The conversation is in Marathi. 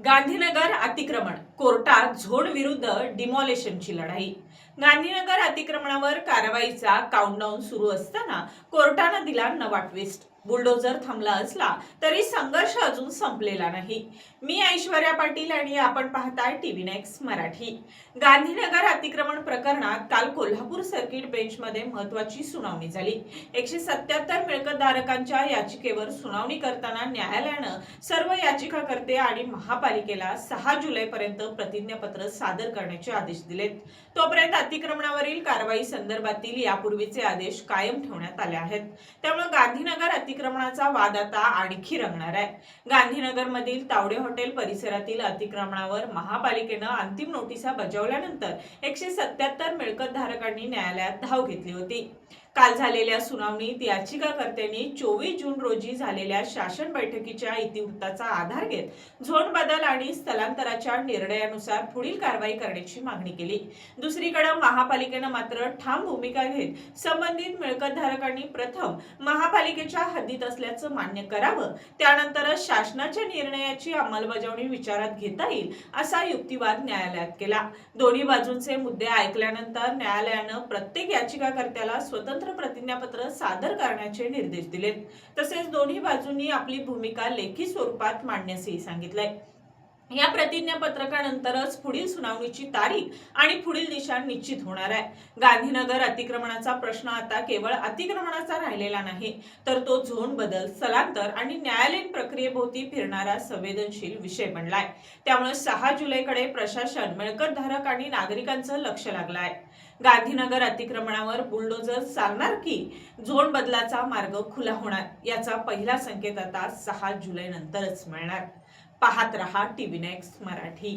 गांधीनगर अतिक्रमण कोर्टात झोड विरुद्ध डिमॉलिशनची लढाई। गांधीनगर अतिक्रमणावर कारवाईचा काउंटडाऊन सुरू असताना कोर्टाने दिला नवा ट्विस्ट। बुलडोझर थांबला असला तरी संघर्ष अजून संपलेला नाही। मी ऐश्वर्या पाटील आणि आपण पाहताय टीव्ही नेक्स्ट मराठी। गांधीनगर अतिक्रमण प्रकरणात काल कोल्हापूर सर्किट बेंचमध्ये महत्त्वाची सुनावणी झाली। 177 मिळकतधारकांच्या याचिकेवर सुनावणी करताना न्यायालयानं सर्व याचिकाकर्ते आणि महापालिकेला 6 जुलैपर्यंत प्रतिज्ञापत्र सादर करण्याचे आदेश दिलेत। तोपर्यंत अतिक्रमणावरील कारवाई संदर्भातील यापूर्वीचे आदेश कायम ठेवण्यात आले आहेत। त्यामुळे गांधीनगर अतिक्रमणाचा वाद आता आणखी रंगणार आहे। गांधीनगर मधील तावडे हॉटेल परिसरातील अतिक्रमणावर महापालिकेनं अंतिम नोटिसा बजावल्यानंतर 177 मिळकतधारकांनी न्यायालयात धाव घेतली होती। काल झालेल्या सुनावणीत याचिकाकर्त्यांनी 24 जून रोजी झालेल्या शासन बैठकीच्या इतिवृत्ताचा आधार घेत झोन बदल आणि स्थलांतराच्या निर्णयानुसार पुढील कारवाई करण्याची मागणी केली। दुसरीकडे महापालिकेनं मात्र ठाम भूमिका घेत संबंधित मिळकतधारकांनी प्रथम महापालिकेच्या हद्दीत असल्याचं मान्य करावं, त्यानंतरच शासनाच्या निर्णयाची अंमलबजावणी विचारात घेता येईल असा युक्तिवाद न्यायालयात केला। दोन्ही बाजूंचे मुद्दे ऐकल्यानंतर न्यायालयानं प्रत्येक याचिकाकर्त्याला स्वतंत्र प्रतिज्ञापत्र सादर करण्याचे निर्देश दिलेत। तसेच दोन्ही बाजूंनी आपली भूमिका लेखी स्वरूपात मांडण्यासही सांगितलंय। या प्रतिज्ञापत्रकानंतरच पुढील सुनावणीची तारीख आणि पुढील दिशा निश्चित होणार आहे। गांधीनगर अतिक्रमणाचा प्रश्न आता केवळ अतिक्रमणाचा राहिलेला नाही, तर तो झोन बदल, स्थलांतर आणि न्यायालयीन प्रक्रियेभोवती फिरणारा संवेदनशील विषय बनलाय। त्यामुळे 6 जुलैकडे प्रशासन, मिळकतधारक आणि नागरिकांचं लक्ष लागलं आहे। गांधीनगर अतिक्रमणावर बुलडोझर चालणार की झोन बदलाचा मार्ग खुला होणार, याचा पहिला संकेत आता 6 जुलै नंतरच मिळणार। पाहत रहा टीव्ही नेक्स्ट मराठी।